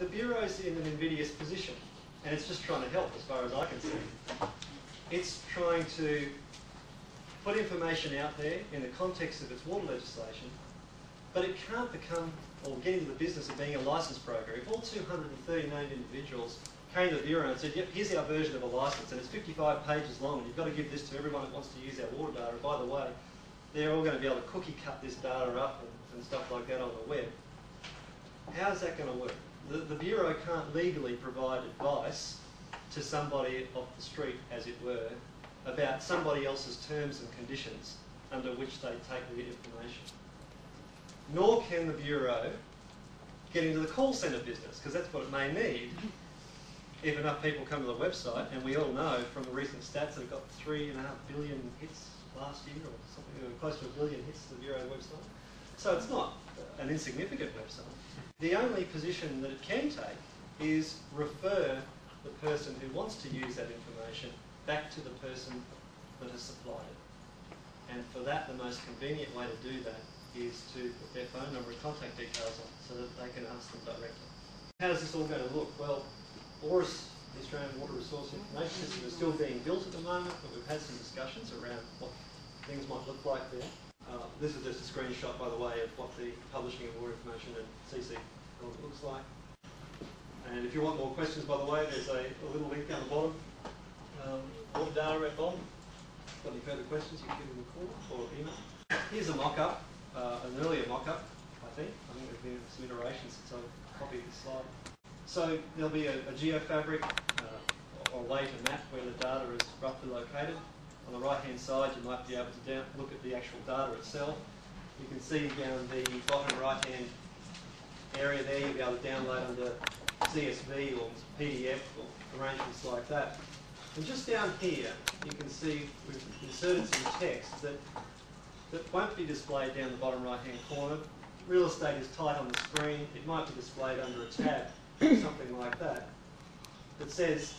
the Bureau's in an invidious position, and it's just trying to help as far as I can see. It's trying to put information out there in the context of its water legislation, but it can't become or get into the business of being a licence broker. If all 230 named individuals came to the Bureau and said, yep, here's our version of a licence, and it's 55 pages long, and you've got to give this to everyone that wants to use our water data, and by the way, they're all going to be able to cookie cut this data up and stuff like that on the web. How's that going to work? The Bureau can't legally provide advice to somebody off the street, as it were, about somebody else's terms and conditions under which they take the information. Nor can the Bureau get into the call centre business, because that's what it may need if enough people come to the website, and we all know from the recent stats that it got 3.5 billion hits last year, or something close to 1 billion hits to the Bureau website. So it's not an insignificant website. The only position that it can take is refer the person who wants to use that information back to the person that has supplied it. And for that, the most convenient way to do that is to put their phone number and contact details on so that they can ask them directly. How is this all going to look? Well, ORIS, the Australian Water Resource Information System, is still being built at the moment, but we've had some discussions around what things might look like there. This is just a screenshot, by the way, of what the publishing of water information and CC looks like. And if you want more questions, by the way, there's a little link down the bottom. Water data at BoM. Got any further questions, you can give them a call or email. Here's a mock-up, an earlier mock-up, I think. There's been some iterations since I copied this slide. So there'll be a geofabric or a way to map where the data is roughly located. On the right-hand side, you might be able to look at the actual data itself. You can see down the bottom right-hand area there, you'll be able to download under CSV or PDF or arrangements like that. And just down here, you can see we've inserted some text that won't be displayed down the bottom right-hand corner. Real estate is tight on the screen. It might be displayed under a tab, something like that, that says,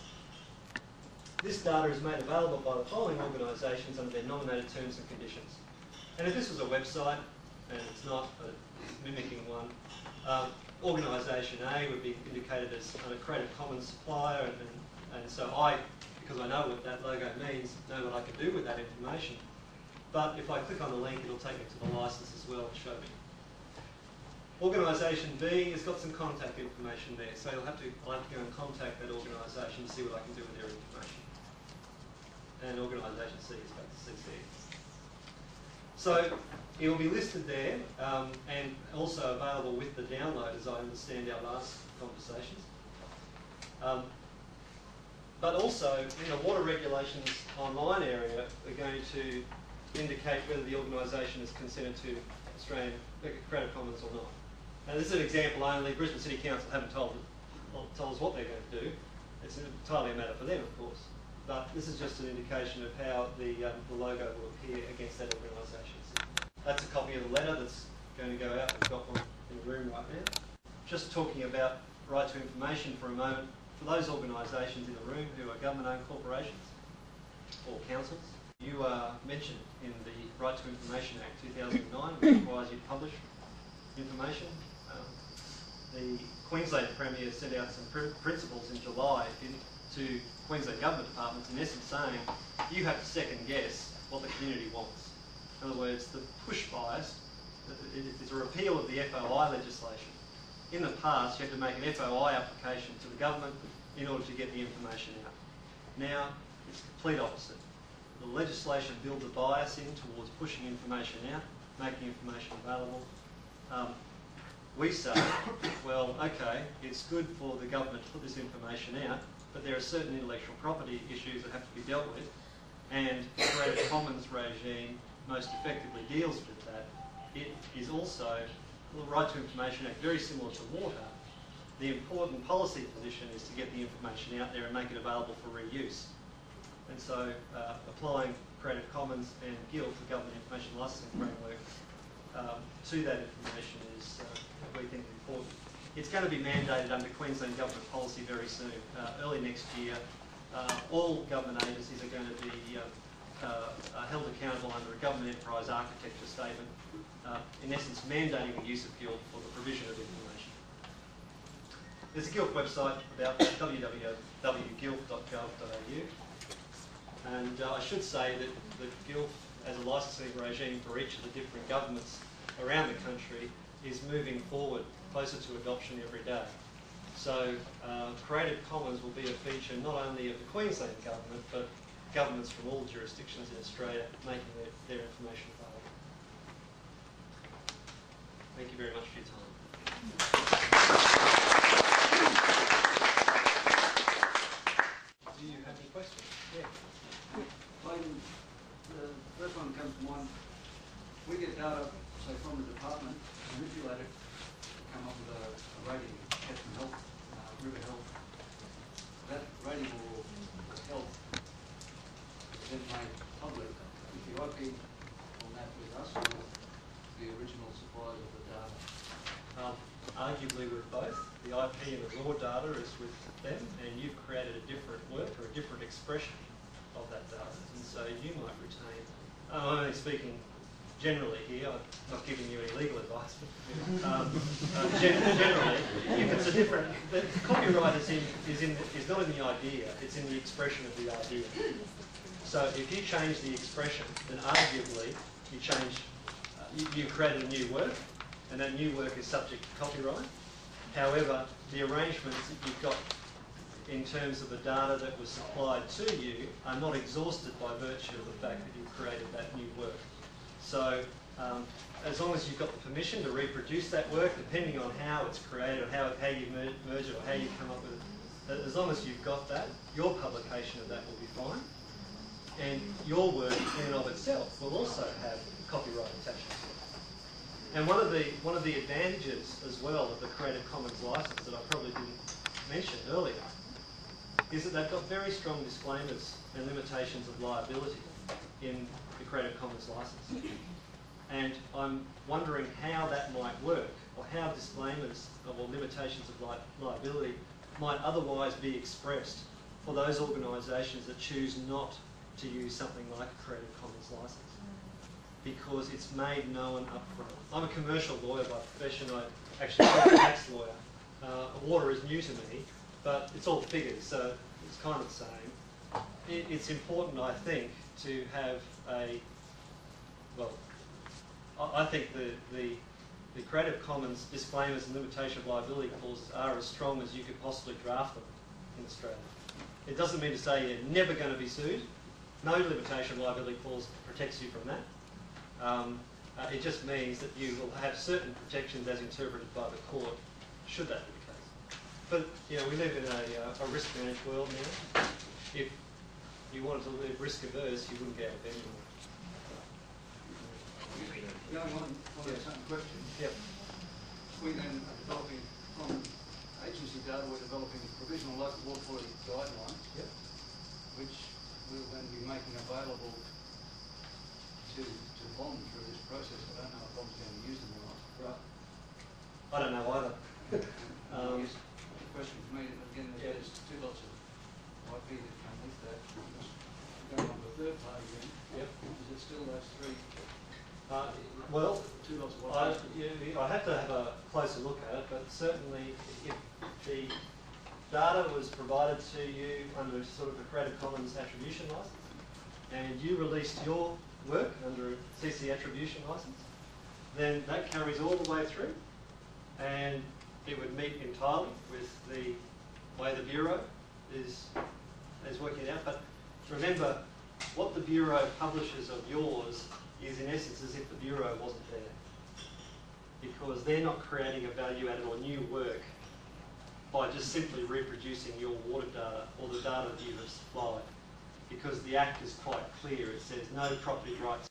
this data is made available by the following organisations under their nominated terms and conditions. And if this was a website, and it's not mimicking one, organisation A would be indicated as a Creative Commons supplier, and so I, because I know what that logo means, know what I can do with that information. But if I click on the link, it'll take me to the licence as well and show me. Organisation B has got some contact information there, so I'll have to go and contact that organisation to see what I can do with their information. And organisation C is back to CC. So it will be listed there and also available with the download, as I understand our last conversations. But also in the water regulations online area, we're going to indicate whether the organisation is consented to Australian Creative Commons or not. Now this is an example only. Brisbane City Council haven't told us what they're going to do. It's entirely a matter for them, of course. But this is just an indication of how the logo will appear against that organisation. That's a copy of the letter that's going to go out. We've got one in the room right now. Just talking about right to information for a moment. For those organisations in the room who are government-owned corporations or councils, you are mentioned in the Right to Information Act 2009, which requires you to publish information. The Queensland Premier sent out some principles in July to Queensland government departments, in essence saying you have to second guess what the community wants. In other words, the push bias is a repeal of the FOI legislation. In the past, you had to make an FOI application to the government in order to get the information out. Now, it's the complete opposite. The legislation builds a bias in towards pushing information out, making information available. We say, well, okay, it's good for the government to put this information out, but there are certain intellectual property issues that have to be dealt with, and the Creative Commons regime most effectively deals with that. It is also, the Right to Information Act, very similar to water. The important policy position is to get the information out there and make it available for reuse. And so applying Creative Commons and GILT, the Government Information Licensing Framework, to that information is, we think, important. It's going to be mandated under Queensland government policy very soon. Early next year, all government agencies are going to be held accountable under a government enterprise architecture statement, in essence mandating the use of GILT for the provision of information. there's a Guild website about www.guild.gov.au, and I should say that the Guild, as a licensing regime for each of the different governments around the country, is moving forward closer to adoption every day. So Creative Commons will be a feature not only of the Queensland government, but governments from all jurisdictions in Australia making their information available. Thank you very much for your time. Do you have any questions? Yeah. The first one comes to mind. We get data, say, from the department, manipulate it, come up with a rating of catchment health, river health. That rating or health is then made public. Is the IP on that with us or with the original suppliers of the data? Arguably with both. The IP and the raw data is with them, and you've created a different work or a different expression of that data, and so you might retain. I'm only speaking generally here. I'm not giving you any legal advice. But, generally, if it's a different, the copyright is not in the idea; it's in the expression of the idea. So if you change the expression, then arguably you change. You created a new work, and that new work is subject to copyright. However, the arrangements that you've got in terms of the data that was supplied to you are not exhausted by virtue of the fact that you've created that new work. So as long as you've got the permission to reproduce that work, depending on how it's created, or how you merge it, or how you come up with it, as long as you've got that, your publication of that will be fine. And your work in and of itself will also have copyright attached to it. And one of the advantages as well of the Creative Commons license that I probably didn't mention earlier is that they've got very strong disclaimers and limitations of liability in the Creative Commons license. And I'm wondering how that might work, or how disclaimers or limitations of liability might otherwise be expressed for those organisations that choose not to use something like a Creative Commons license, because it's made known up front. I'm a commercial lawyer by profession. I actually am a tax lawyer. Water is new to me, but it's all figures, so it's kind of the same. It's important, I think, to have a, well, I think the Creative Commons disclaimers and limitation of liability clauses are as strong as you could possibly draft them in Australia. It doesn't mean to say you're never going to be sued. No limitation of liability clause protects you from that. It just means that you will have certain protections as interpreted by the court, should that be the case. But you know, we live in a risk-managed world now. If you wanted to live risk-averse, you wouldn't get out of bed anymore. Going on that same question. Yep. We then are developing, from agency data, we're developing provisional local water quality guidelines, yep, which we'll then be making available to BoM through this process. I don't know if BoM's going to use them or not. Right. I don't know either. I guess the question for me, again, there's two lots of IP that come with that. Going on to a third party then. Yep. Is it still those three? Well, two lots of IP? I have to have a closer look at it, but certainly if the data was provided to you under sort of a Creative Commons attribution license, and you released your work under a CC attribution license, then that carries all the way through, and it would meet entirely with the way the Bureau is working out. But remember, what the Bureau publishes of yours is in essence as if the Bureau wasn't there, because they're not creating a value-added or new work by just simply reproducing your water data or the data that you have supplied, because the Act is quite clear. It says no property rights